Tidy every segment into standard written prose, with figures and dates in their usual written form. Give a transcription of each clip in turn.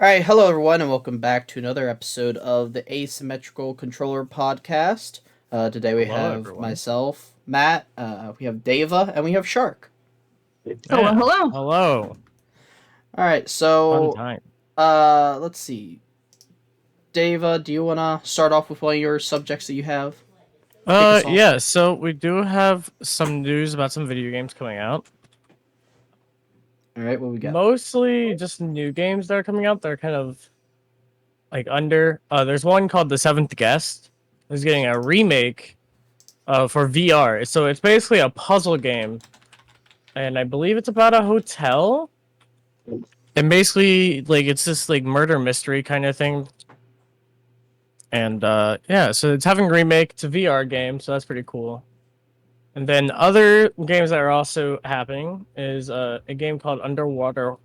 All right, hello everyone, and welcome back to another episode of the Asymmetrical Controller Podcast. Today we Hello, have everyone. myself, Matt, we have Daeva, and we have Shark. Hello, Yeah. hello. Hello. All right, Fun so time. let's see. Daeva, do you wanna start off with one of your subjects that you have? Kick us off. Yeah, so we do have some news about some video games coming out. All right, what we got? Mostly just new games that are coming out. They're kind of like under. There's one called The Seventh Guest. It's getting a remake for VR. So it's basically a puzzle game. And I believe it's about a hotel. And basically, like, it's this, like, murder mystery kind of thing. And yeah, so it's having a remake. It's a VR game, so that's pretty cool. And then other games that are also happening is a game called Underwater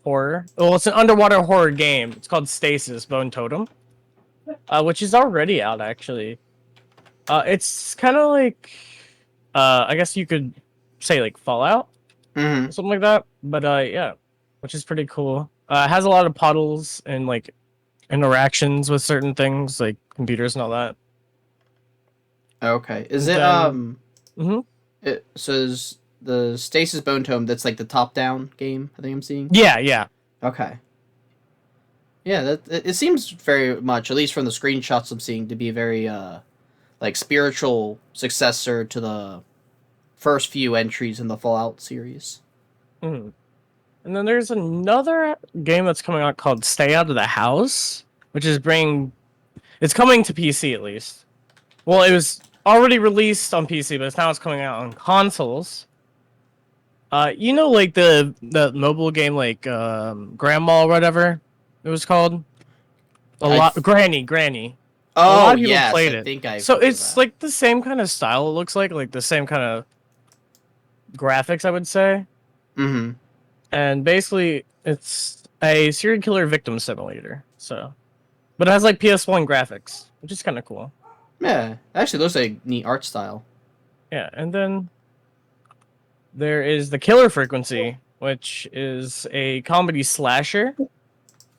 Horror. Well, it's an underwater horror game. It's called Stasis Bone Totem, which is already out actually. It's kind of like, I guess you could say like Fallout, Mm-hmm. something like that. But yeah, which is pretty cool. It has a lot of puddles and like interactions with certain things like computers and all that. Okay, is And it then, mhm. So is the Stasis Bone Tome? That's like the top-down game. I think I'm seeing. Yeah. Okay. Yeah, it seems very much, at least from the screenshots I'm seeing, to be a very like spiritual successor to the first few entries in the Fallout series. Mhm. And then there's another game that's coming out called Stay Out of the House, which is it's coming to PC at least. Well, it was already released on PC, but now it's coming out on consoles. Like the mobile game, like Grandma or whatever it was called. Granny. A lot Oh of people yes, I played it. think I've So heard of it's that. like the same kind of style. It looks like the same kind of graphics, I would say. Mm-hmm. And basically it's a serial killer victim simulator. So, but it has like PS1 graphics, which is kind of cool. Yeah, actually looks like neat art style. Yeah, and then there is the Killer Frequency, which is a comedy slasher,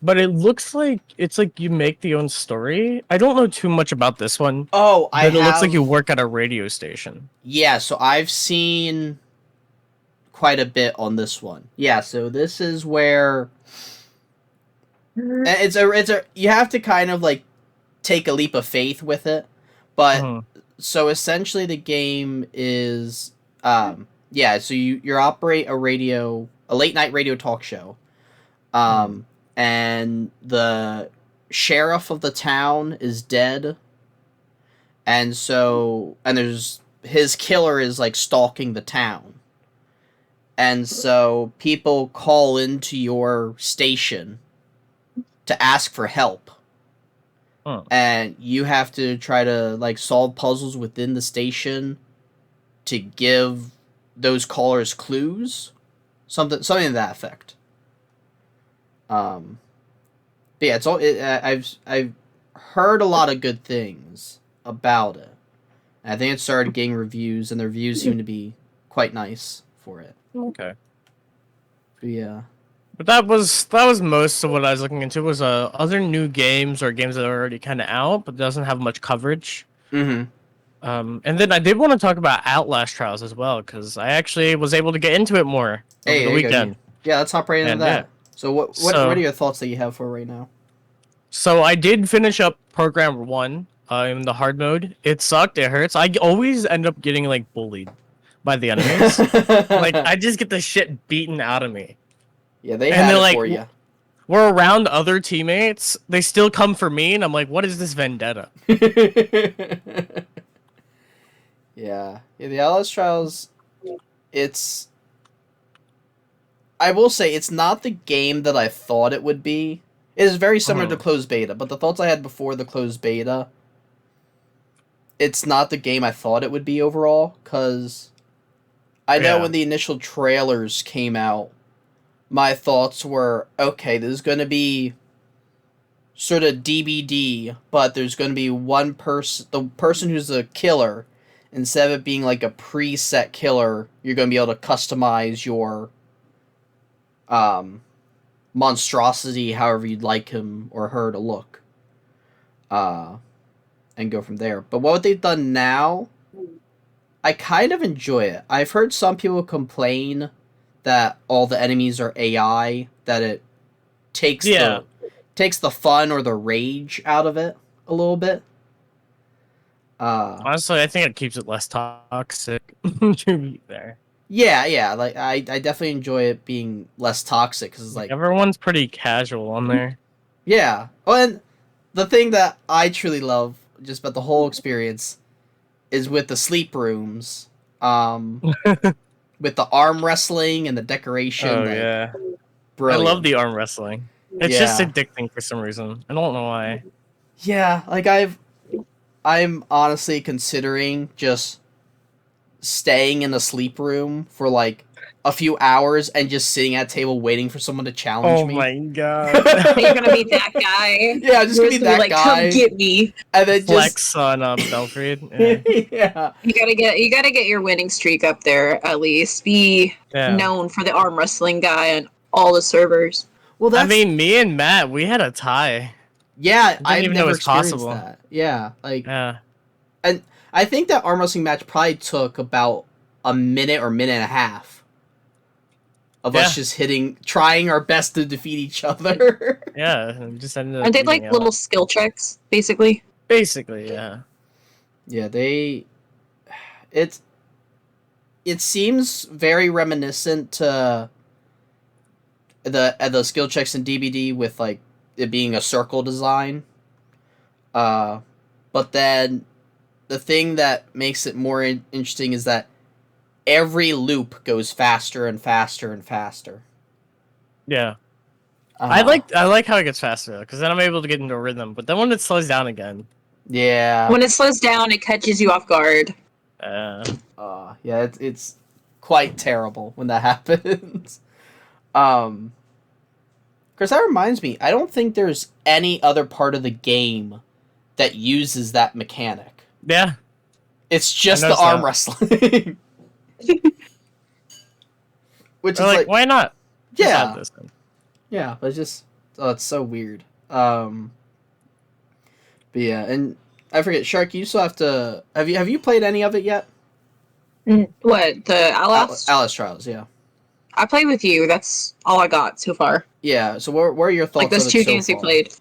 but it looks like it's like you make the own story. I don't know too much about this one, Oh, I but it looks like have. you work at a radio station. Yeah, so I've seen quite a bit on this one. Yeah, so this is where it's a you have to kind of like take a leap of faith with it, but Mhm. so essentially the game is yeah, so you operate a late night radio talk show, Mhm. and the sheriff of the town is dead, and there's his killer is like stalking the town, and so people call into your station to ask for help, Huh. and you have to try to like solve puzzles within the station to give those callers clues, something to that effect. Um, but yeah, I've heard a lot of good things about it. I think it started getting reviews, and the reviews seem to be quite nice for it. Okay. But yeah. But that was most of what I was looking into was other new games or games that are already kind of out but doesn't have much coverage. Mm-hmm. And then I did want to talk about Outlast Trials as well because I actually was able to get into it more over Hey, the there you go. weekend. Yeah, let's hop right into And yeah, that. So what are so your thoughts that you have for right now? so I did finish up Program 1 in the hard mode. It sucked. It hurts. I always end up getting like bullied by the enemies. Like I just get the shit beaten out of me. Yeah, they And had they're it like, for you. we're around other teammates. They still come for me, and I'm like, what is this vendetta? Yeah, the Outlast Trials. It's. I will say it's not the game that I thought it would be. It is very similar to Mhm. closed beta, but the thoughts I had before the closed beta, it's not the game I thought it would be overall. Cause I know Yeah. when the initial trailers came out, my thoughts were okay. This is gonna be sort of DBD, but there's going to be one person, the person who's the killer, instead of it being like a preset killer, you're going to be able to customize your um monstrosity, however you'd like him or her to look, and go from there. But what they've done now, I kind of enjoy it. I've heard some people complain that all the enemies are AI, that it takes the fun or the rage out of it a little bit. Honestly, I think it keeps it less toxic to be there. Yeah, like I definitely enjoy it being less toxic because it's like everyone's pretty casual on there. Yeah. Oh, and the thing that I truly love just about the whole experience is with the sleep rooms, with the arm wrestling and the decoration. Oh yeah, brilliant. I love the arm wrestling. It's just addicting for some reason. I don't know why. Yeah, like I'm honestly considering just staying in the sleep room for like a few hours and just sitting at a table waiting for someone to challenge me. Oh my god. You're gonna be that guy. Yeah, just gonna be that guy. Come get me. And then flex on Belfried. Yeah. You gotta get your winning streak up there at least. Be known for the arm wrestling guy on all the servers. Well, I mean, me and Matt, we had a tie. Yeah, I didn't even know it was possible. That. Yeah, like yeah. And I think that arm wrestling match probably took about a minute or minute and a half of us just trying our best to defeat each other. Yeah, just ended up. Aren't they like little skill checks, basically? Basically, yeah. Yeah, it seems very reminiscent to the skill checks in DBD with like it being a circle design. But then the thing that makes it more interesting is that every loop goes faster and faster and faster. Yeah. I like how it gets faster because then I'm able to get into a rhythm. But then when it slows down again. Yeah. When it slows down, it catches you off guard. Yeah, it's quite terrible when that happens. Chris, that reminds me, I don't think there's any other part of the game that uses that mechanic. Yeah. It's just the arm wrestling. Which is like, why not? Yeah. Yeah, but it's just it's so weird. But yeah, and I forget, Shark, you still have to have you played any of it yet? What, the Outlast? Outlast Trials, yeah. I played with you. That's all I got so far. Yeah, so what are your thoughts? Like those two games we played.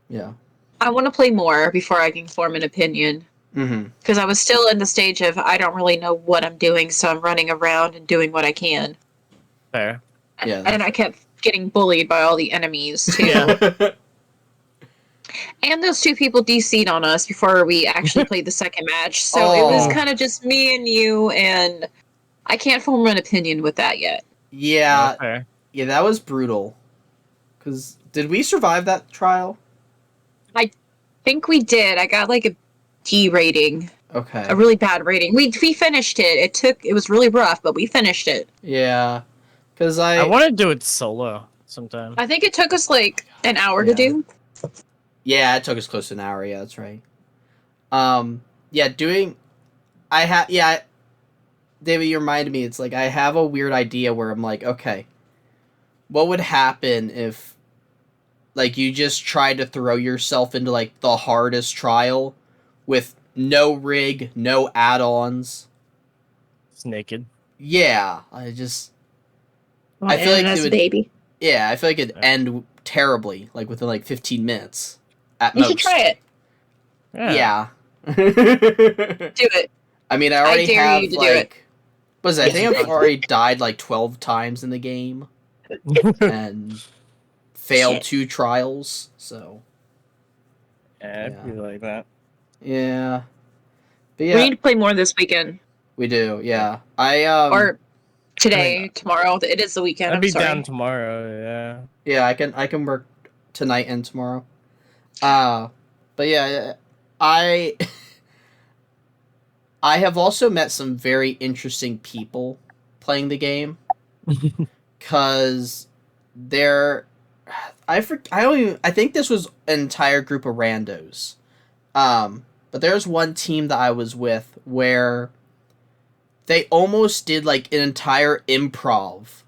Yeah. I want to play more before I can form an opinion. Because I was still in the stage of I don't really know what I'm doing, so I'm running around and doing what I can. Fair. Yeah. And I kept getting bullied by all the enemies too. Yeah. And those two people DC'd on us before we actually played the second match. So it was kind of just me and you, and I can't form an opinion with that yet. Yeah. Okay. Yeah, that was brutal. Because did we survive that trial? I think we did. I got like a D rating. Okay. A really bad rating. We finished it. It was really rough, but we finished it. Yeah. Because I want to do it solo sometime. I think it took us like an hour to do. Yeah, it took us close to an hour. Yeah, that's right. David, you reminded me. It's like I have a weird idea where I'm like, okay, what would happen if, like, you just try to throw yourself into like the hardest trial with no rig, no add-ons. It's naked. Yeah, I feel like it would, baby. Yeah, I feel like it'd end terribly, like within like 15 minutes. You should try it. Yeah. Do it. I mean, I already have like, what is it? I think I've already died like 12 times in the game and failed 2 trials. So. Yeah, I feel like that. Yeah. But yeah. We need to play more this weekend. We do. Yeah. Or today, tomorrow. It is the weekend. I'll be down tomorrow. Yeah. Yeah, I can work tonight and tomorrow. But yeah, I have also met some very interesting people playing the game, because I think this was an entire group of randos, but there's one team that I was with where they almost did like an entire improv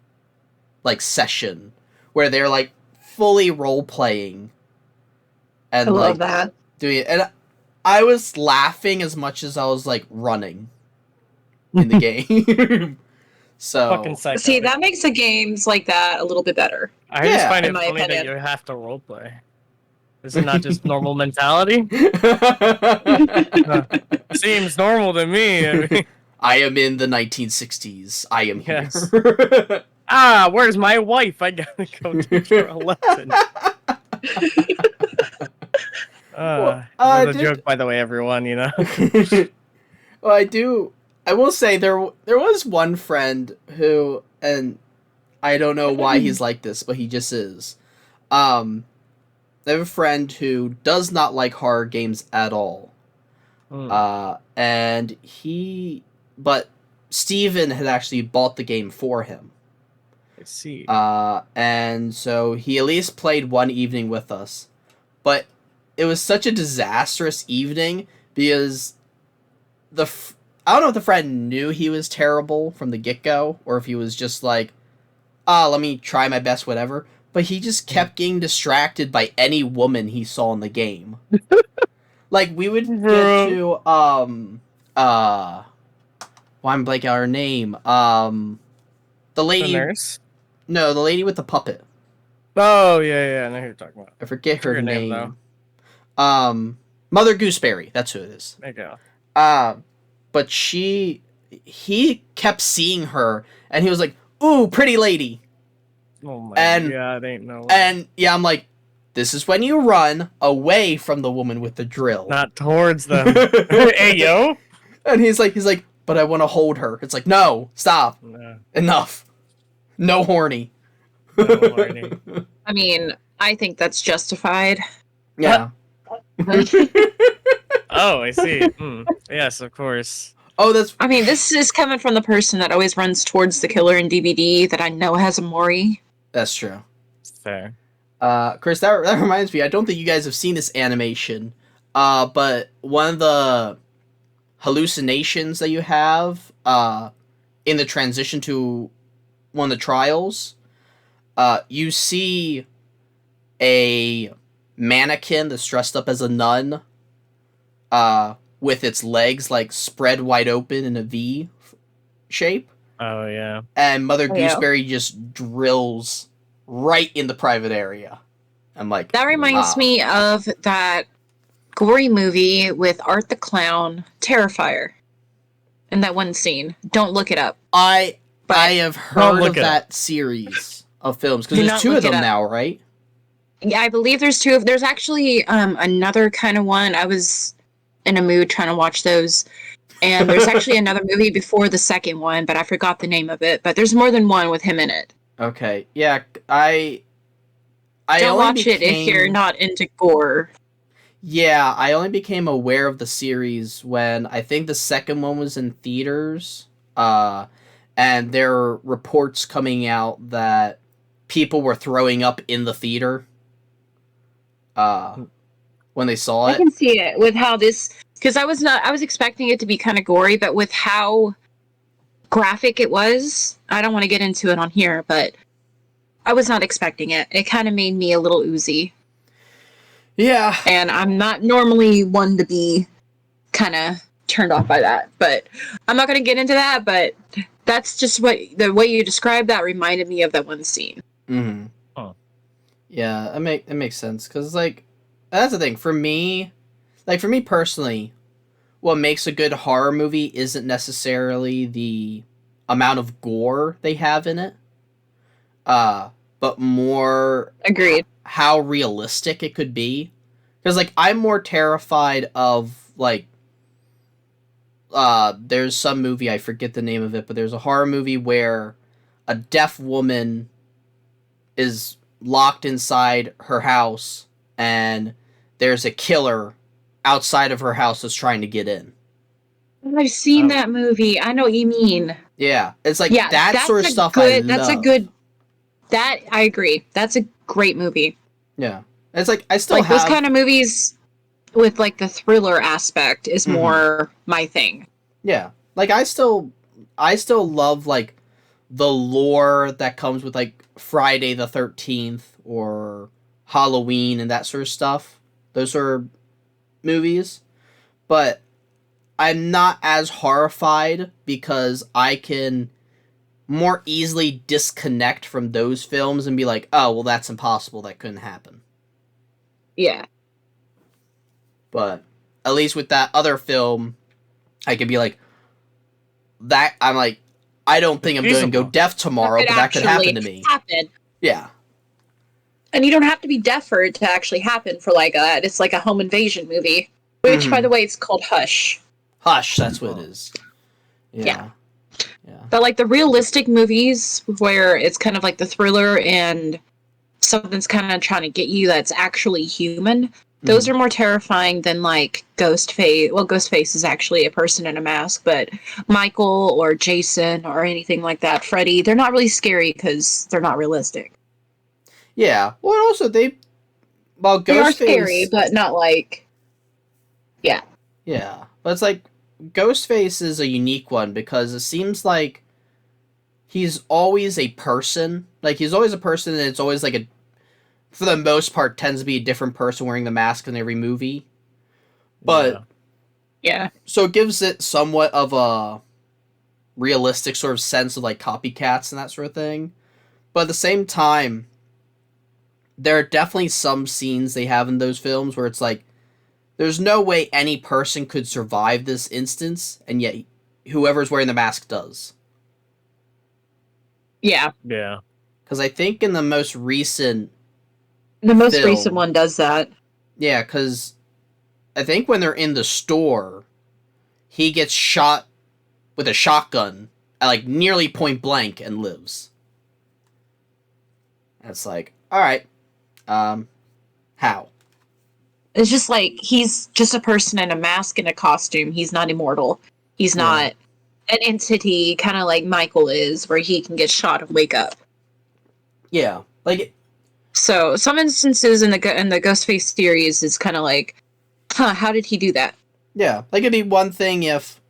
like session where they're like fully role playing and I like love that. doing it. And I was laughing as much as I was like running in the game. So Fucking psycho. See, that makes the games like that a little bit better. I just find in it my funny that opinion. you have to roleplay. Is it not just normal mentality? Seems normal to me. I mean, I am in the 1960s. I am here. Yes. Where's my wife? I gotta go teach her a lesson. That's a joke, by the way, everyone. You know. Well, I will say there was one friend who, and I don't know why he's like this, but he just is. I have a friend who does not like horror games at all. And but Steven had actually bought the game for him. I see. And so he at least played one evening with us. But it was such a disastrous evening because I don't know if the friend knew he was terrible from the get-go, or if he was just like, let me try my best, whatever. But he just kept getting distracted by any woman he saw in the game. Like, we would get to, why I'm blanking out her name. The lady... The nurse? No, the lady with the puppet. Oh, yeah, I know who you're talking about. I forget her name. Though. Mother Gooseberry, that's who it is. There you go. But he kept seeing her, and he was like, ooh, pretty lady. Oh my god, ain't no way. And yeah, I'm like, this is when you run away from the woman with the drill. Not towards them. Hey, yo! And he's like, but I want to hold her. It's like, no, stop. No. Enough. No horny. No horny. I mean, I think that's justified. Yeah. Oh, I see. Yes, of course. Oh, that's... I mean, this is coming from the person that always runs towards the killer in DVD that I know has a Mori. That's true. Fair. Chris, that reminds me, I don't think you guys have seen this animation, but one of the hallucinations that you have in the transition to one of the trials, you see a mannequin that's dressed up as a nun with its legs like spread wide open in a V shape. Oh, yeah. And Mother Oh, yeah. Gooseberry just drills right in the private area. I'm like, That reminds wow. me of that gory movie with Art the Clown, Terrifier. In that one scene. Don't look it up. I But have heard of that series of films, because Do there's not two of look it them up. now, right? Yeah, I believe there's two. There's actually another kind of one. I was in a mood trying to watch those. And there's actually another movie before the second one, but I forgot the name of it. But there's more than one with him in it. Okay, yeah, I Don't only watch it if you're not into gore. Yeah, I only became aware of the series when I think the second one was in theaters, and there were reports coming out that people were throwing up in the theater when they saw I it. can see it with how this, because I was expecting it to be kind of gory, but with how graphic it was, I don't want to get into it on here, but I was not expecting it. It kind of made me a little oozy. Yeah. And I'm not normally one to be kind of turned off by that, but I'm not going to get into that, but that's just the way you described that reminded me of that one scene. Mm-hmm. Oh. Yeah, it makes sense, because, like, that's the thing. For me personally, what makes a good horror movie isn't necessarily the amount of gore they have in it, but more... Agreed. How realistic it could be. Because, like, I'm more terrified of, like... there's some movie, I forget the name of it, but there's a horror movie where a deaf woman is locked inside her house, and there's a killer outside of her house that's trying to get in. I've seen that movie. I know what you mean. Yeah, it's like that that's sort of stuff good, I That's a love. good... That, I agree. That's a great movie. Yeah. It's like, I still like, have... those kind of movies with, like, the thriller aspect is more my thing. Yeah. Like, I still love, like, the lore that comes with like Friday the 13th or Halloween and that sort of stuff. Those are movies. But I'm not as horrified because I can more easily disconnect from those films and be like, oh, well, that's impossible. That couldn't happen. Yeah. But at least with that other film, I could be like, that I'm like, I don't think I'm going to go deaf tomorrow, but that could happen to me. Yeah. And you don't have to be deaf for it to actually happen for like that. It's like a home invasion movie. Which, by the way, it's called Hush. Hush, that's what it is. Yeah. But like the realistic movies where it's kind of like the thriller and something's kind of trying to get you that's actually human, those are more terrifying than like Ghostface. Well, Ghostface is actually a person in a mask, but Michael or Jason or anything like that, Freddy, they're not really scary because they're not realistic. Yeah. Well, also they Ghostface... They are scary, but not like... Yeah. Yeah. But it's like, Ghostface is a unique one because it seems like he's always a person. Like, he's always a person, and it's always like for the most part, tends to be a different person wearing the mask in every movie. But... Yeah. So it gives it somewhat of a realistic sort of sense of, like, copycats and that sort of thing. But at the same time, there are definitely some scenes they have in those films where it's like, there's no way any person could survive this instance, and yet whoever's wearing the mask does. Yeah. Yeah. Because I think in the most recent... The most recent one does that. Yeah, because I think when they're in the store, he gets shot with a shotgun at like nearly point blank and lives. And it's like, alright, how? It's just like, he's just a person in a mask and a costume. He's not immortal. He's not an entity, kind of like Michael is, where he can get shot and wake up. Yeah, like... So, some instances in the Ghostface series is kind of like, how did he do that? Yeah, like it'd be one thing if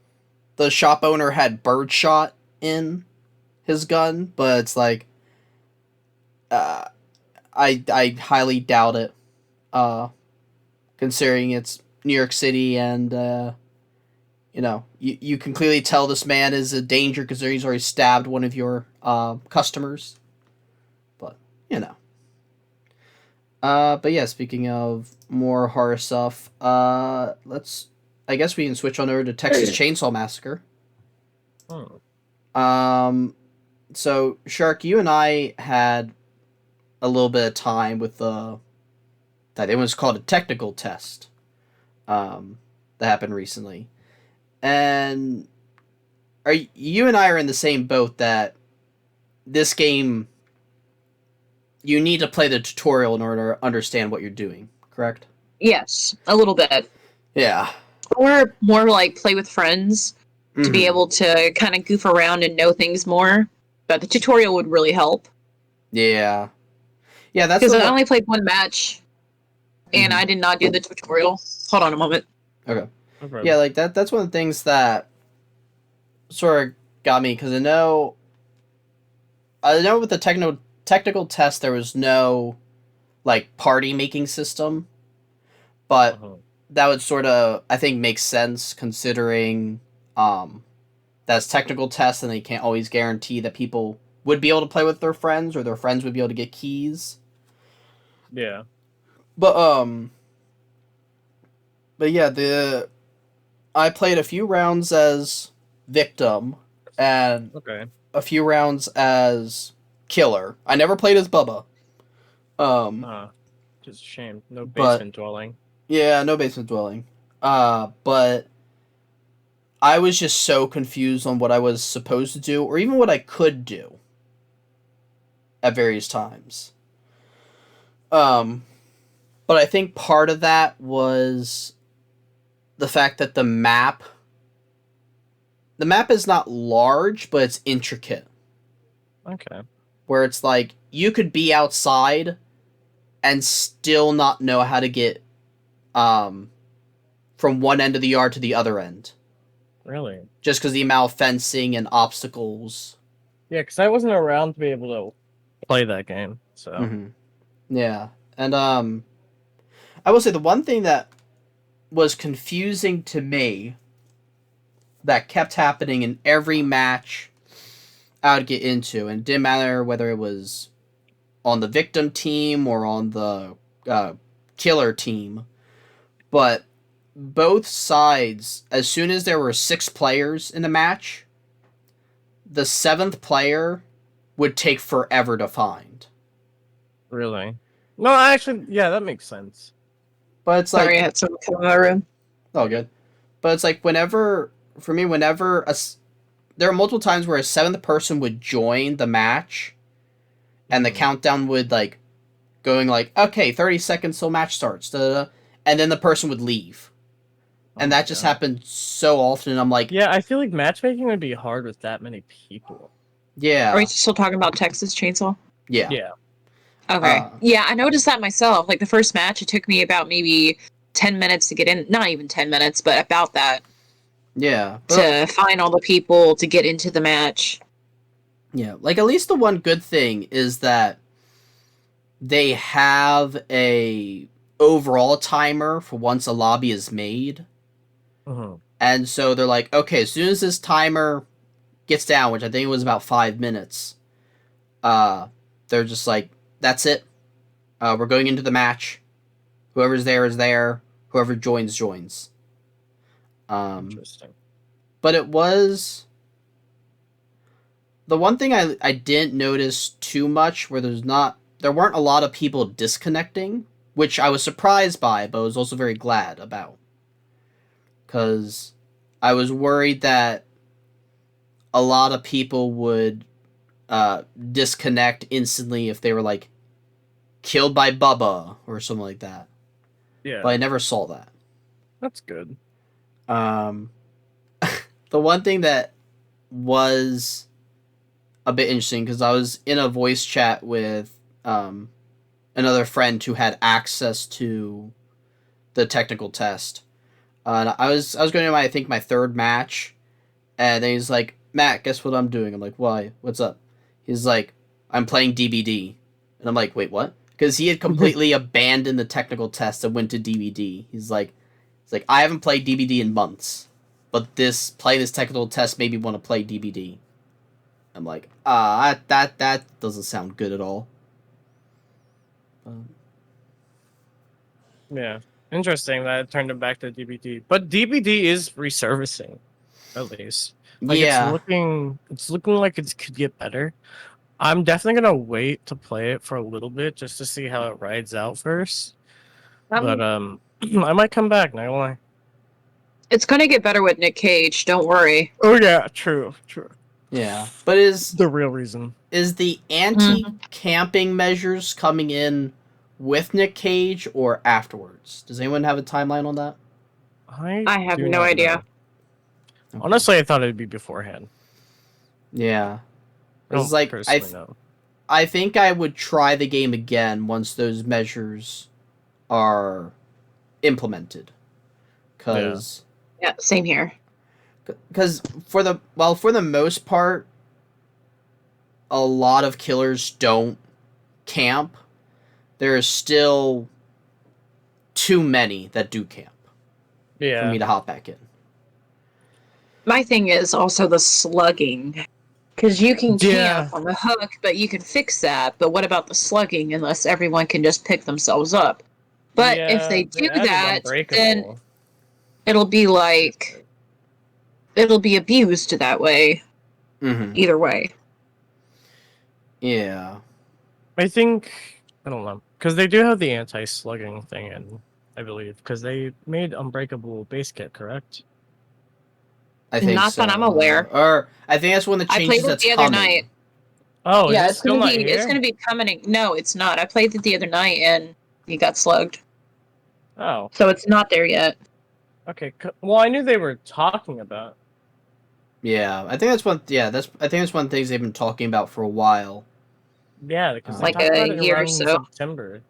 the shop owner had birdshot in his gun, but it's like, I highly doubt it, considering it's New York City and, you know, you can clearly tell this man is a danger because he's already stabbed one of your customers. But, you know. But yeah, speaking of more horror stuff, I guess we can switch on over to Texas Chainsaw Massacre. So, Shark, you and I had a little bit of time with that it was called a technical test, that happened recently. And you and I are in the same boat that this game, you need to play the tutorial in order to understand what you're doing, correct? Yes, a little bit. Yeah. Or more like play with friends to be able to kind of goof around and know things more. But the tutorial would really help. Yeah. Yeah, that's because I only played one match, and I did not do the tutorial. Hold on a moment. Okay. Yeah, like that's one of the things that sort of got me, because I know with the technical test there was no like party making system, but that would sort of, I think, make sense considering that's technical tests and they can't always guarantee that people would be able to play with their friends or their friends would be able to get keys. Yeah. But yeah, I played a few rounds as victim and a few rounds as killer. I never played as Bubba. Just a shame. No basement dwelling. Yeah, no basement dwelling. But I was just so confused on what I was supposed to do, or even what I could do at various times. But I think part of that was the fact that the map is not large, but it's intricate. Okay. Where it's like, you could be outside and still not know how to get from one end of the yard to the other end. Really? Just because the amount of fencing and obstacles Yeah, because I wasn't around to be able to play that game. So Mm-hmm. Yeah, and I will say the one thing that was confusing to me that kept happening in every match I would get into, and it didn't matter whether it was on the victim team or on the killer team, but both sides, as soon as there were 6 players in the match, the 7th player would take forever to find. really, no, actually, yeah, that makes sense. But it's Sorry, I like, had someone come in my room. oh, good. But it's like whenever, for me, there are multiple times where a 7th person would join the match, and the countdown would like going like, okay, 30 seconds till match starts, and then the person would leave. And that just happened so often, and I'm like... Yeah, I feel like matchmaking would be hard with that many people. Yeah. Are we still talking about Texas Chainsaw? Yeah. Yeah. Okay. Yeah, I noticed that myself. Like the first match, it took me about maybe 10 minutes to get in. Not even 10 minutes, but about that. Yeah. To find all the people to get into the match. Yeah. Like, at least the one good thing is that they have a overall timer for once a lobby is made. Mm-hmm. And so they're like, okay, as soon as this timer gets down, which I think it was about 5 minutes, they're just like, that's it. We're going into the match. Whoever's there is there. Whoever joins, joins. Interesting. But it was... The one thing I didn't notice too much, where there weren't a lot of people disconnecting, which I was surprised by, but was also very glad about. Because I was worried that a lot of people would disconnect instantly if they were, like, killed by Bubba or something like that. Yeah. But I never saw that. That's good. The one thing that was a bit interesting, because I was in a voice chat with another friend who had access to the technical test. And I was going to my 3rd match, and then he's like, Matt, guess what I'm doing? I'm like, why? What's up? He's like, I'm playing DBD. And I'm like, wait, what? Because he had completely abandoned the technical test and went to DBD. He's like, I haven't played DBD in months, but playing this technical test made me want to play DBD. I'm like, that doesn't sound good at all. Yeah. Interesting that it turned him back to DBD. But DBD is resurfacing, at least. Like, yeah. It's looking like it could get better. I'm definitely gonna wait to play it for a little bit just to see how it rides out first. But I might come back, not gonna lie. It's gonna get better with Nick Cage, don't worry. Oh yeah, true. Yeah. But is the real reason. Is the anti-camping measures coming in with Nick Cage or afterwards? Does anyone have a timeline on that? I have no idea. Okay. Honestly, I thought it'd be beforehand. Yeah. It's like, I think I would try the game again once those measures are implemented. Because... Yeah, same here. Because for the most part, a lot of killers don't camp. There are still too many that do camp. Yeah. For me to hop back in. My thing is also the slugging. Because you can camp on the hook, but you can fix that. But what about the slugging unless everyone can just pick themselves up? But if they do that, then it'll be like... It'll be abused that way. Mm-hmm. Either way. Yeah. I think... I don't know. Because they do have the anti-slugging thing in, I believe. Because they made Unbreakable base kit, correct? I think Not that I'm aware. Or I think that's one of the changes that's coming. I played it the other night. Oh, yeah, it's gonna be coming. No, it's not. I played it the other night and he got slugged. Oh. So it's not there yet. Okay. Well, I knew they were talking about. Yeah, I think that's one. Yeah, I think that's one of the things they've been talking about for a while. Yeah, because like a year or so. September.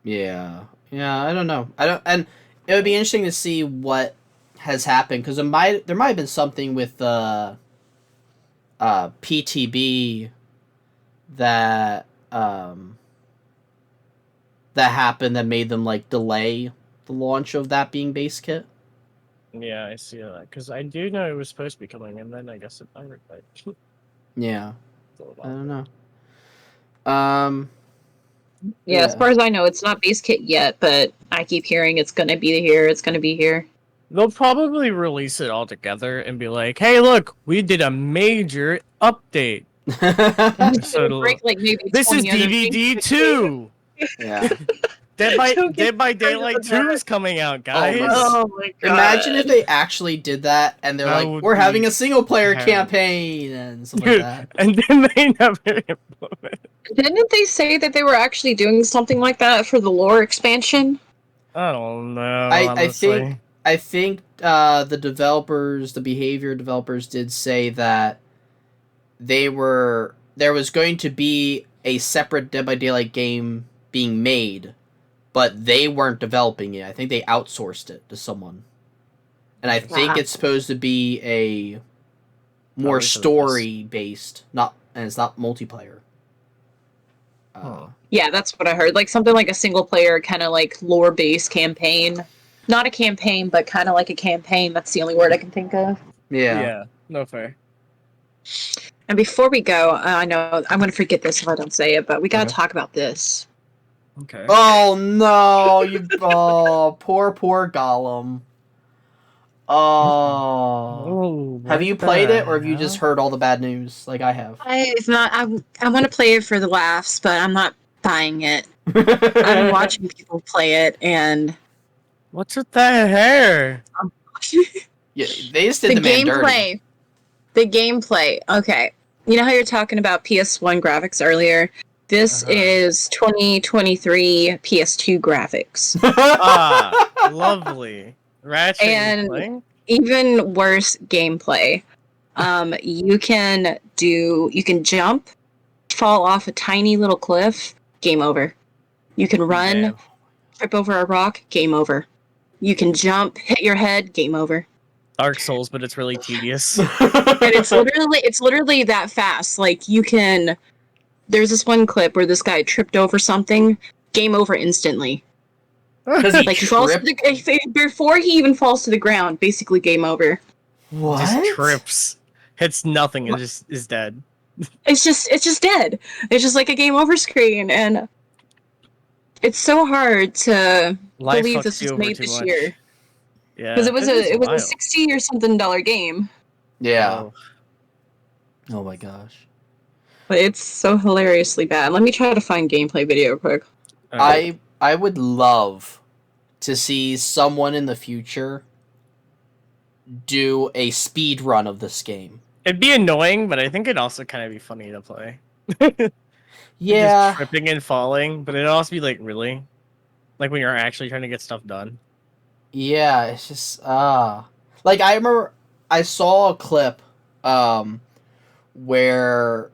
Yeah, I don't know. And it would be interesting to see what has happened, because there might have been something with PTB that that happened that made them like delay the launch of that being base kit. Yeah, I see that because I do know it was supposed to be coming, and then I guess it never did. Yeah, I don't know. Yeah, as far as I know, it's not base kit yet, but I keep hearing it's gonna be here. It's gonna be here. They'll probably release it all together and be like, "Hey, look, we did a major update. So Like maybe this is 20 other DVD things. 2. Yeah. Dead Don't by get Daylight started on 2 that. is coming out, guys." Oh my god! Imagine if they actually did that and they're That like, would we're having be a single player terrible. campaign and stuff like Dude, that. and then they never implement. Didn't they say that they were actually doing something like that for the lore expansion? I don't know. I think the developers, the behavior developers, did say that there was going to be a separate Dead by Daylight game being made, but they weren't developing it. I think they outsourced it to someone, and I think it's supposed to be a more story based, and it's not multiplayer. Yeah, that's what I heard. Like something like a single player kind of like lore based campaign. Not a campaign, but kind of like a campaign. That's the only word I can think of. Yeah, no fair. And before we go, I know I'm going to forget this if I don't say it, but we got to talk about this. Okay. Oh no, poor Gollum. Oh, have you played it, or have you just heard all the bad news like I have? It's not. I want to play it for the laughs, but I'm not buying it. I'm watching people play it, and what's with that hair? Yeah, they just did the man dirty. The gameplay. Okay, you know how you're talking about PS1 graphics earlier. This is 2023 PS2 graphics. Lovely. Ratchet and playing? Even worse gameplay. You can jump, fall off a tiny little cliff, game over. You can run, trip over a rock, game over. You can jump, hit your head, game over. Dark Souls, but it's really tedious. And it's literally that fast. Like there's this one clip where this guy tripped over something, game over instantly. Like he falls before he even falls to the ground, basically game over. What? Just trips, hits nothing, and just is dead. It's just dead. It's just like a game over screen, and it's so hard to believe this was made this year. Yeah, because it was a $60 or something game. Yeah. Oh my gosh. But it's so hilariously bad. Let me try to find gameplay video quick. I would love to see someone in the future do a speed run of this game. It'd be annoying, but I think it'd also kind of be funny to play. Yeah. Just tripping and falling, but it'd also be like, really? Like when you're actually trying to get stuff done. Yeah, it's just like I remember I saw a clip where,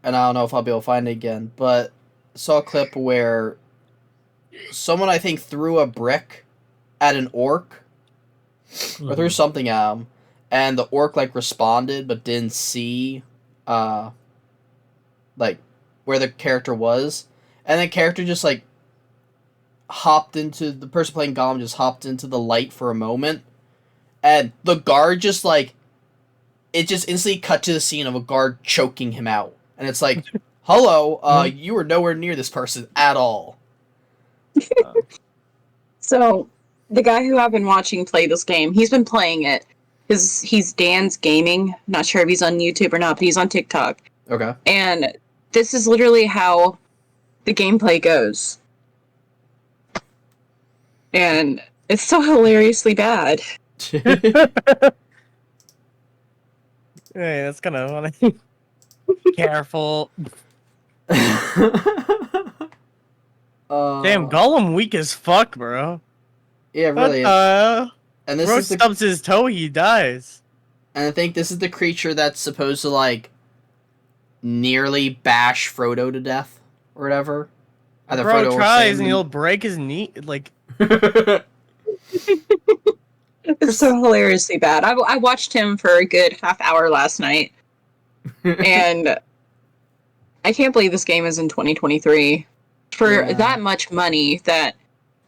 and I don't know if I'll be able to find it again, but saw a clip where someone, I think, threw a brick at an orc or threw something at him, and the orc like responded but didn't see like where the character was, and the character just like the person playing Gollum just hopped into the light for a moment, and the guard just like it just instantly cut to the scene of a guard choking him out, and it's like, hello, you were nowhere near this person at all. So the guy who I've been watching play this game, he's been playing it because he's Dan's Gaming. Not sure if he's on YouTube or not, but he's on TikTok. Okay. And this is literally how the gameplay goes. And it's so hilariously bad. Hey, that's kind of funny. Careful. Damn, Gollum weak as fuck, bro. Yeah, really. And this bro is stubs his toe, he dies. And I think this is the creature that's supposed to like nearly bash Frodo to death or whatever. Either bro Frodo tries and he'll break his knee. Like, it's so hilariously bad. I watched him for a good half hour last night. And I can't believe this game is in 2023 for that much money that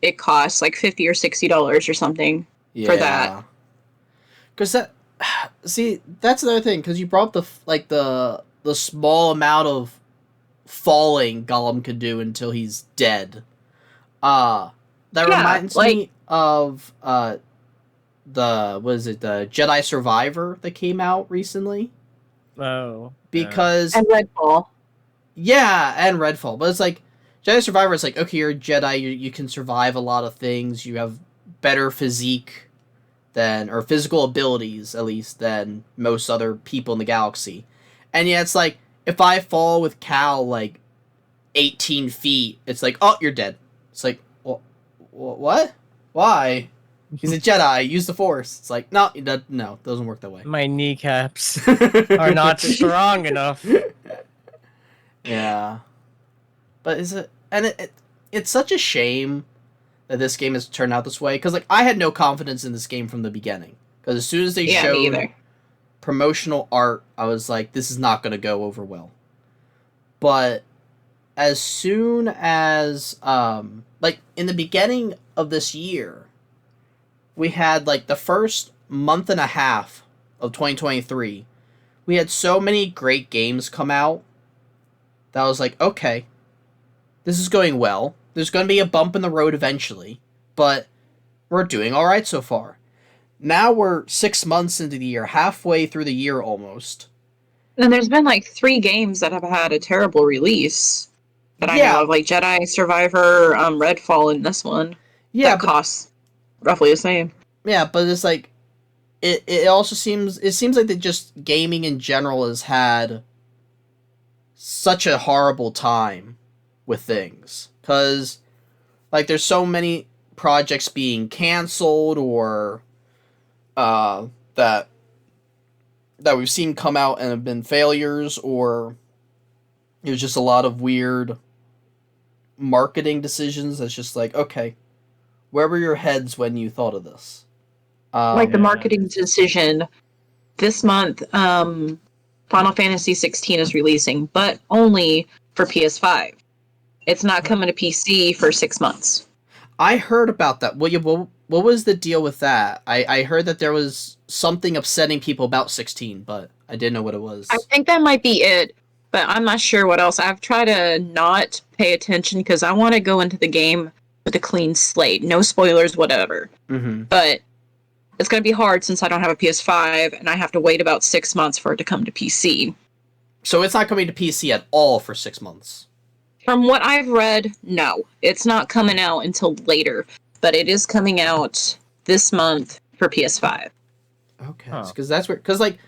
it costs, like $50 or $60 or something for that. Because that's another thing. Because you brought up the small amount of falling Gollum could do until he's dead. That reminds me of the Jedi Survivor that came out recently. Oh, because and Redfall. Yeah, and Redfall, but it's like Jedi Survivor. It's like, okay, you're a Jedi, you can survive a lot of things. You have better physique or physical abilities at least than most other people in the galaxy. And yeah, it's like if I fall with Cal like 18 feet, it's like, oh, you're dead. It's like, what? Why? He's a Jedi. Use the Force. It's like, no, it doesn't work that way. My kneecaps are not strong enough. Yeah, but it's such a shame that this game has turned out this way, because like I had no confidence in this game from the beginning, because as soon as they showed promotional art, I was like, this is not going to go over well. But as soon as like in the beginning of this year, we had like the first month and a half of 2023, we had so many great games come out that I was like, okay, this is going well. There's going to be a bump in the road eventually, but we're doing all right so far. Now we're 6 months into the year, halfway through the year almost. And there's been like 3 games that have had a terrible release that I know of, like Jedi Survivor, Redfall, and this one. Yeah, that costs roughly the same. Yeah, but it's like it also seems like that just gaming in general has had such a horrible time with things, because like there's so many projects being canceled or that we've seen come out and have been failures, or there's just a lot of weird marketing decisions that's just like, okay, where were your heads when you thought of this? Like the marketing decision this month, Final Fantasy 16 is releasing, but only for PS5. It's not coming to PC for 6 months. I heard about that. What was the deal with that? I heard that there was something upsetting people about 16, but I didn't know what it was. I think that might be it, but I'm not sure what else. I've tried to not pay attention because I want to go into the game with a clean slate. No spoilers, whatever. Mm-hmm. But it's going to be hard since I don't have a PS5, and I have to wait about 6 months for it to come to PC. So it's not coming to PC at all for 6 months? From what I've read, no. It's not coming out until later, but it is coming out this month for PS5. Okay, because that's where... Because, like,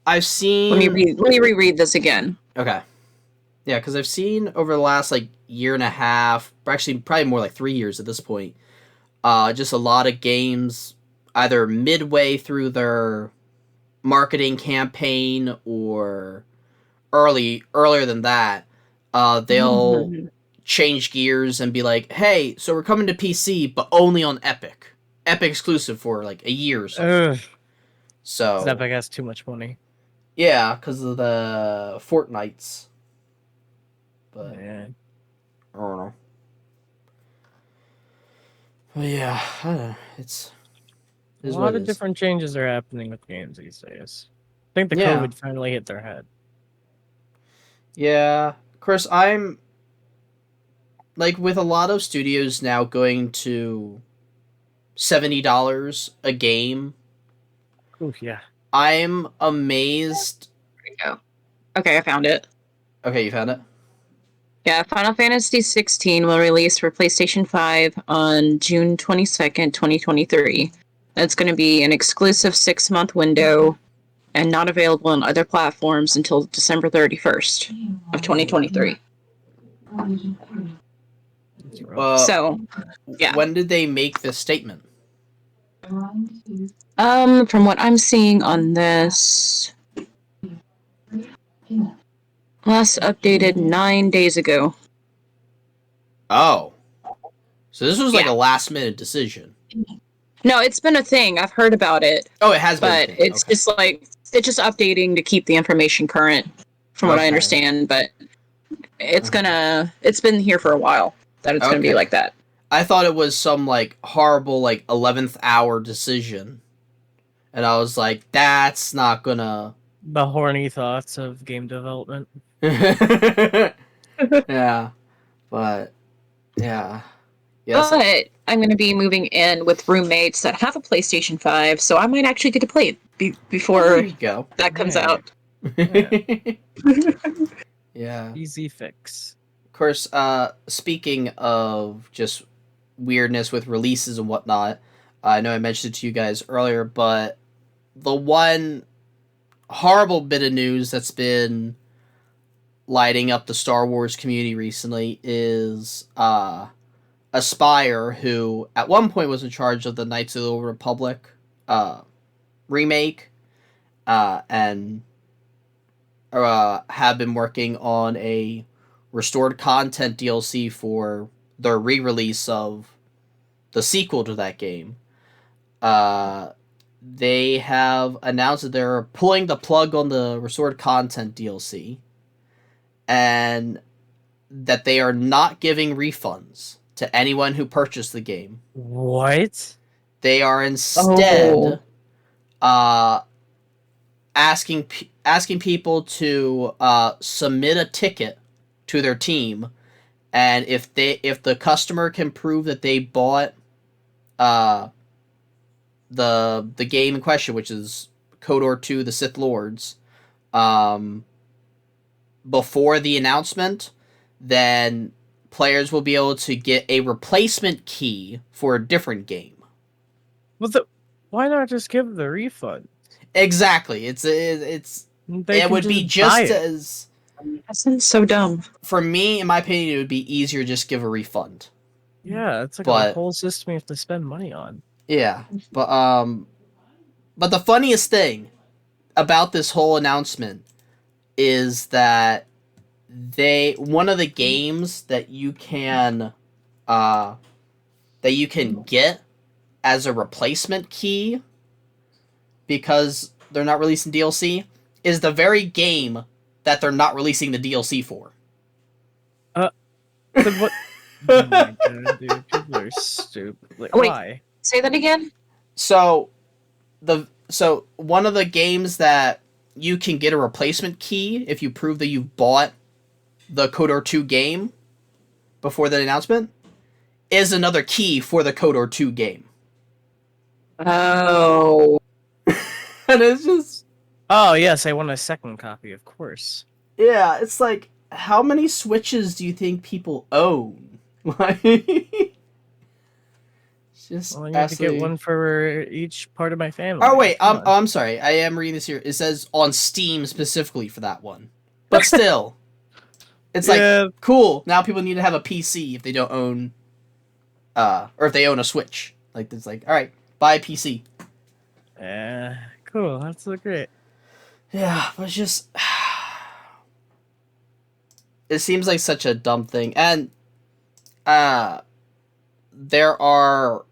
I've seen... Let me reread this again. Okay. Yeah, because I've seen over the last, like, year and a half, or actually probably more like 3 years at this point, just a lot of games either midway through their marketing campaign or earlier than that, they'll change gears and be like, hey, so we're coming to PC, but only on Epic exclusive for like a year or something. So Epic has too much money. Yeah, because of the Fortnites. But yeah. I don't know. But yeah, I don't know. It's a lot of different changes are happening with games these days. I think the COVID finally hit their head. Yeah, Chris, I'm like with a lot of studios now going to $70 a game. Ooh, yeah. I'm amazed. There we go. Okay, I found it. Okay, you found it? Yeah, Final Fantasy 16 will release for PlayStation 5 on June 22nd, 2023. It's going to be an exclusive 6-month window and not available on other platforms until December 31st of 2023. So, yeah. When did they make this statement? From what I'm seeing on this, last updated 9 days ago. Oh. So this was like a last minute decision. No, it's been a thing. I've heard about it, Oh, it has been a but thing. it's Okay. just like it's just updating to keep the information current, from what I Okay. understand. But it's Uh-huh. it's been here for a while that it's gonna be Okay. like that. I thought it was some like horrible like 11th hour decision, and I was like, that's not gonna. The horny thoughts of game development. Yeah, but yeah, yes. But I'm going to be moving in with roommates that have a PlayStation 5, so I might actually get to play it There before you go. that comes Yeah. out. Yeah. Easy fix. Of course, speaking of just weirdness with releases and whatnot, I know I mentioned it to you guys earlier, but the one horrible bit of news that's been lighting up the Star Wars community recently is Aspire, who at one point was in charge of the Knights of the Old Republic remake, and have been working on a restored content DLC for the re-release of the sequel to that game. They have announced that they're pulling the plug on the restored content DLC, and that they are not giving refunds to anyone who purchased the game. What? They are instead asking people to submit a ticket to their team, and if the customer can prove that they bought the game in question, which is KOTOR 2: The Sith Lords, before the announcement, then players will be able to get a replacement key for a different game. Why not just give the refund? Exactly. It would be just as, That sounds so dumb. for me, in my opinion, it would be easier to just give a refund. Yeah, it's like But a whole system you have to spend money on. yeah, but the funniest thing about this whole announcement is that one of the games that you can get as a replacement key, because they're not releasing DLC, is the very game that they're not releasing the DLC for. What? Oh my god, dude, people are stupid. Like, Wait. why? Say that again? So one of the games that you can get a replacement key if you prove that you've bought the KOTOR 2 game before the announcement is another key for the KOTOR 2 game. Oh. And it's just... Oh, yes, I want a second copy, of course. Yeah, it's like, how many Switches do you think people own? Like... Just Well, I need to get one for each part of my family. Oh wait, Come on. I'm sorry. I am reading this here. It says on Steam specifically for that one, but still, it's like cool. Now people need to have a PC if they don't own, or if they own a Switch. Like it's like, all right, buy a PC. Yeah, cool. That's so great. Yeah, but it's just, it seems like such a dumb thing, and there are.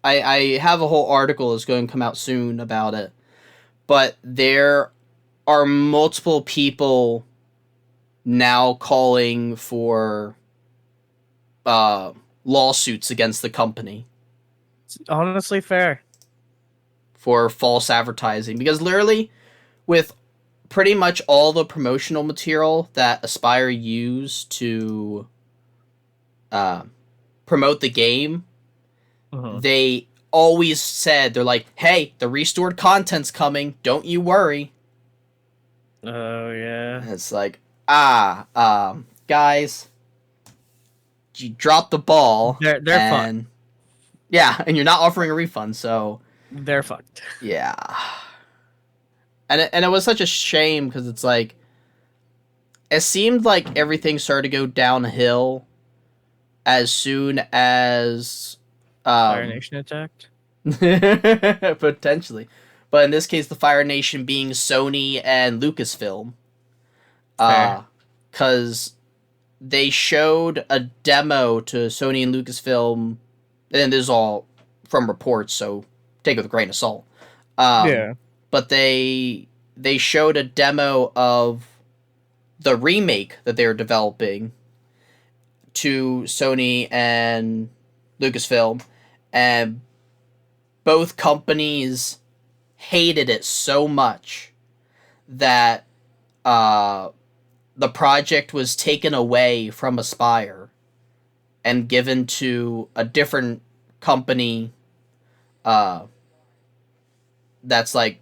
I have a whole article that's going to come out soon about it, but there are multiple people now calling for lawsuits against the company It's honestly fair. for false advertising, because literally with pretty much all the promotional material that Aspire used to promote the game, they always said, they're like, hey, the restored content's coming, don't you worry. Oh, yeah. And it's like, guys, you dropped the ball. They're fucked. Yeah, and you're not offering a refund, so... They're fucked. Yeah. And it was such a shame, because it's like, it seemed like everything started to go downhill as soon as... Fire Nation attacked? Potentially. But in this case, the Fire Nation being Sony and Lucasfilm. Because they showed a demo to Sony and Lucasfilm, and this is all from reports, so take it with a grain of salt. Yeah. But they showed a demo of the remake that they were developing to Sony and Lucasfilm, and both companies hated it so much that the project was taken away from Aspyr and given to a different company that's like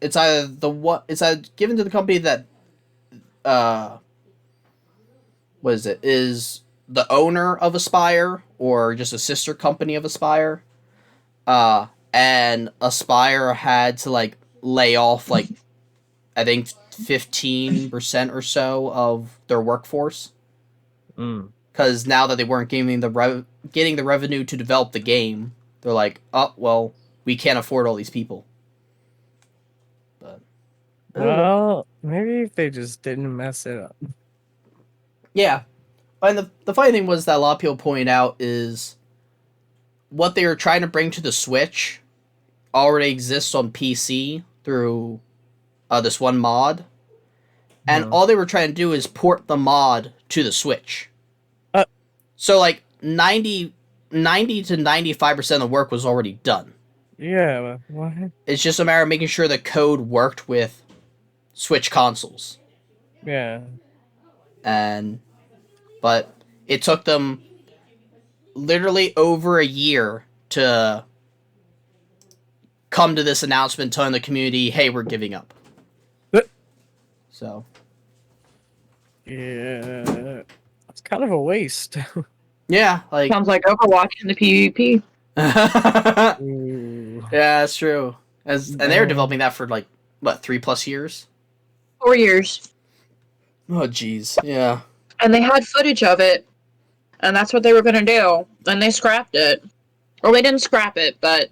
it's either given to the company that what is the owner of Aspyr or just a sister company of Aspyr, and Aspyr had to like lay off like I think 15% or so of their workforce, because now that they weren't getting the revenue to develop the game, they're like, oh well, we can't afford all these people. But well, maybe if they just didn't mess it up. Yeah, and the funny thing was that a lot of people point out is what they were trying to bring to the Switch already exists on PC through this one mod, and all they were trying to do is port the mod to the Switch. So like 90 to 95% of the work was already done. Yeah, what? It's just a matter of making sure the code worked with Switch consoles. Yeah. But it took them literally over a year to come to this announcement telling the community, hey, we're giving up. So. Yeah. It's kind of a waste. Yeah, like... Sounds like Overwatch in the PvP. Yeah, that's true. And they were developing that for, like, what, 3+ years? 4 years. Oh, jeez. Yeah. And they had footage of it, and that's what they were going to do. And they scrapped it. Well, they didn't scrap it, but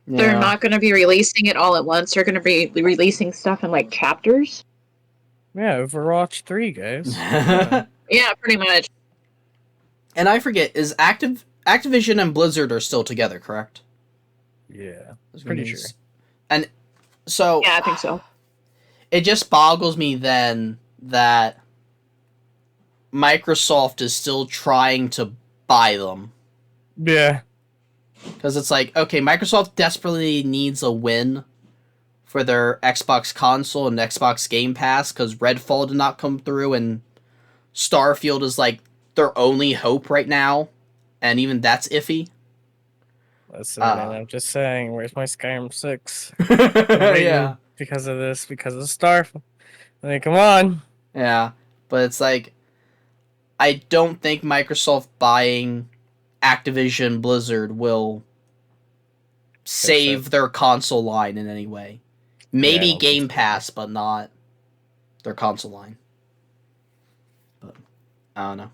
they're not going to be releasing it all at once. They're going to be releasing stuff in, like, chapters. Yeah, Overwatch 3, guys. Yeah, pretty much. And I forget, is Activision and Blizzard are still together, correct? Yeah, pretty sure. And so... Yeah, I think so. It just boggles me then that Microsoft is still trying to buy them. Yeah. Because it's like, okay, Microsoft desperately needs a win for their Xbox console and Xbox Game Pass, because Redfall did not come through, and Starfield is like their only hope right now, and even that's iffy. Listen, man, I'm just saying, where's my Skyrim 6? Yeah. Because of this, because of Starfield. I mean, come on. Yeah, but it's like, I don't think Microsoft buying Activision Blizzard will save their console line in any way. Maybe Game Pass, but not their console line. But I don't know.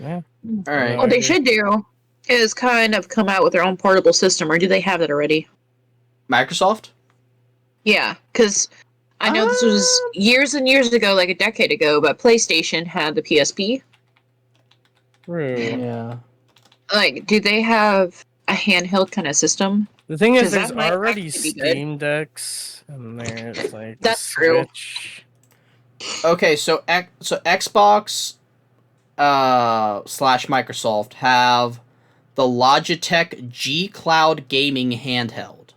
Yeah. All right. What they should do is kind of come out with their own portable system, or do they have that already? Microsoft? Yeah, because I know this was years and years ago, like a decade ago, but PlayStation had the PSP. True. Yeah. Like, do they have a handheld kind of system? The thing is, 'Cause there's that might already actually be good. Steam Decks, and there's like That's true. Switch. Okay, so Xbox / Microsoft have the Logitech G Cloud gaming handheld.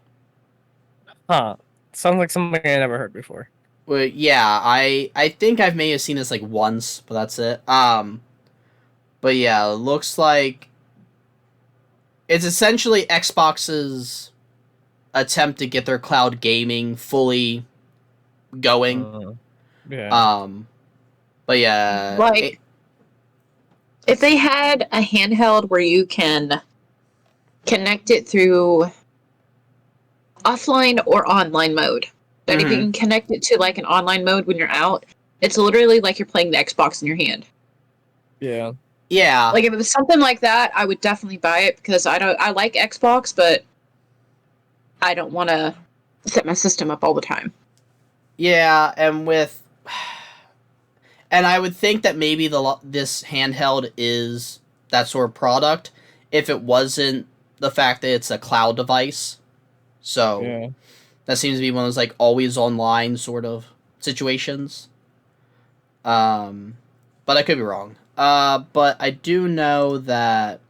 Huh. Sounds like something I never heard before. Well, yeah, I think I may have seen this like once, but that's it. But yeah, it looks like it's essentially Xbox's attempt to get their cloud gaming fully going. Yeah. But yeah, Like, if they had a handheld where you can connect it through offline or online mode, but if you can connect it to like an online mode when you're out, it's literally like you're playing the Xbox in your hand. Yeah. Yeah. Like if it was something like that, I would definitely buy it, because I like Xbox, but I don't want to set my system up all the time. Yeah, and I would think that maybe this handheld is that sort of product if it wasn't the fact that it's a cloud device. So Yeah. that seems to be one of those like always online sort of situations. But I could be wrong. But I do know that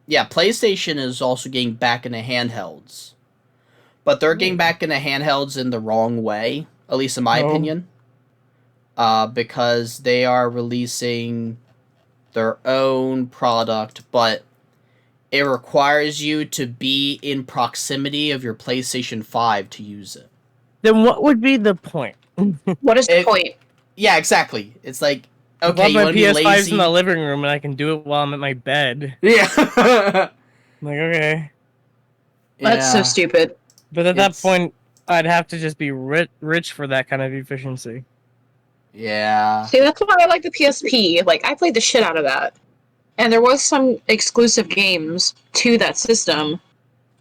PlayStation is also getting back into handhelds. But they're getting back into handhelds in the wrong way, at least in my opinion. Because they are releasing their own product, but it requires you to be in proximity of your PlayStation 5 to use it. Then what would be the point? What is the point? Yeah, exactly. It's like, okay, well, you my want to be PS5's lazy? in the living room and I can do it while I'm at my bed. Yeah. I'm like, okay. That's so stupid. But at that point, I'd have to just be rich for that kind of efficiency. Yeah. See, that's why I like the PSP. Like, I played the shit out of that. And there was some exclusive games to that system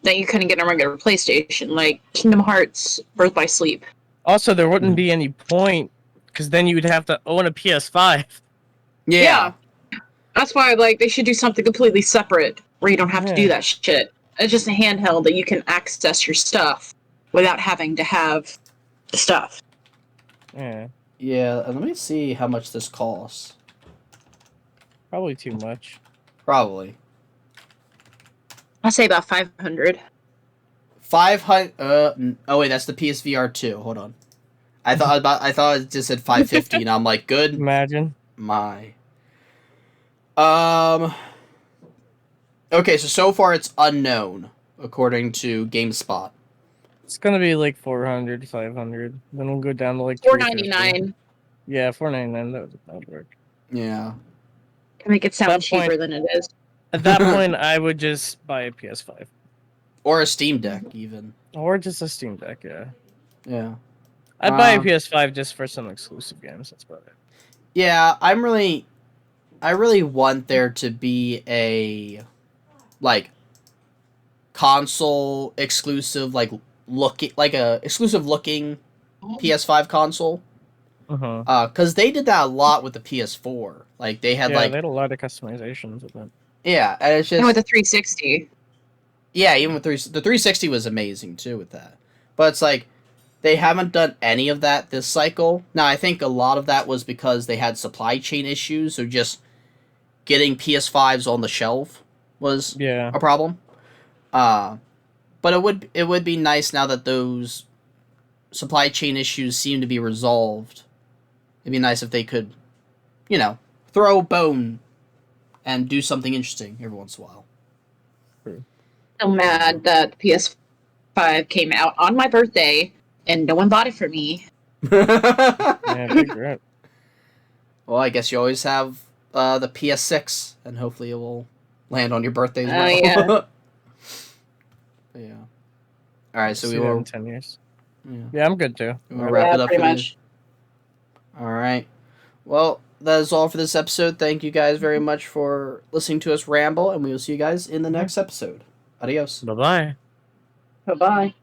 that you couldn't get on a regular PlayStation, like Kingdom Hearts, Birth by Sleep. Also, there wouldn't be any point, because then you would have to own a PS5. Yeah. That's why, like, they should do something completely separate, where you don't have to do that shit. It's just a handheld that you can access your stuff without having to have the stuff. Yeah. Yeah, let me see how much this costs. Probably too much. Probably. I'll say about 500. 500. Oh wait, that's the PSVR 2. Hold on. I thought it just said 550, and I'm like, good. Imagine. My. Okay, so far it's unknown, according to GameSpot. It's gonna be like 400, 500. Then we'll go down to like $499. Yeah, $499. That would work. Yeah. To make it sound That cheaper point- than it is. At that point, I would just buy a PS5 Or a Steam Deck, even. or just a Steam Deck. Yeah, Yeah. I'd buy a PS5 just for some exclusive games. That's about it. Yeah, I really want there to be a, like, console exclusive, like a exclusive looking PS5 console. Because they did that a lot with the PS4. Like, they had, they had a lot of customizations with it. Yeah, and it's just... And with the 360. Yeah, even with the 360 was amazing, too, with that. But it's like, they haven't done any of that this cycle. Now, I think a lot of that was because they had supply chain issues, so just getting PS5s on the shelf was a problem. But it would be nice now that those supply chain issues seem to be resolved. It'd be nice if they could, throw a bone and do something interesting every once in a while. I'm mad that the PS5 came out on my birthday and no one bought it for me. Yeah, big rip. Well, I guess you always have the PS6, and hopefully it will land on your birthday as well. Yeah. Yeah. All right, so See we that will. in 10 years. Yeah. Yeah, I'm good too. We'll wrap it up pretty for much. All right. Well, that is all for this episode. Thank you guys very much for listening to us ramble, and we will see you guys in the next episode. Adios. Bye bye. Bye-bye.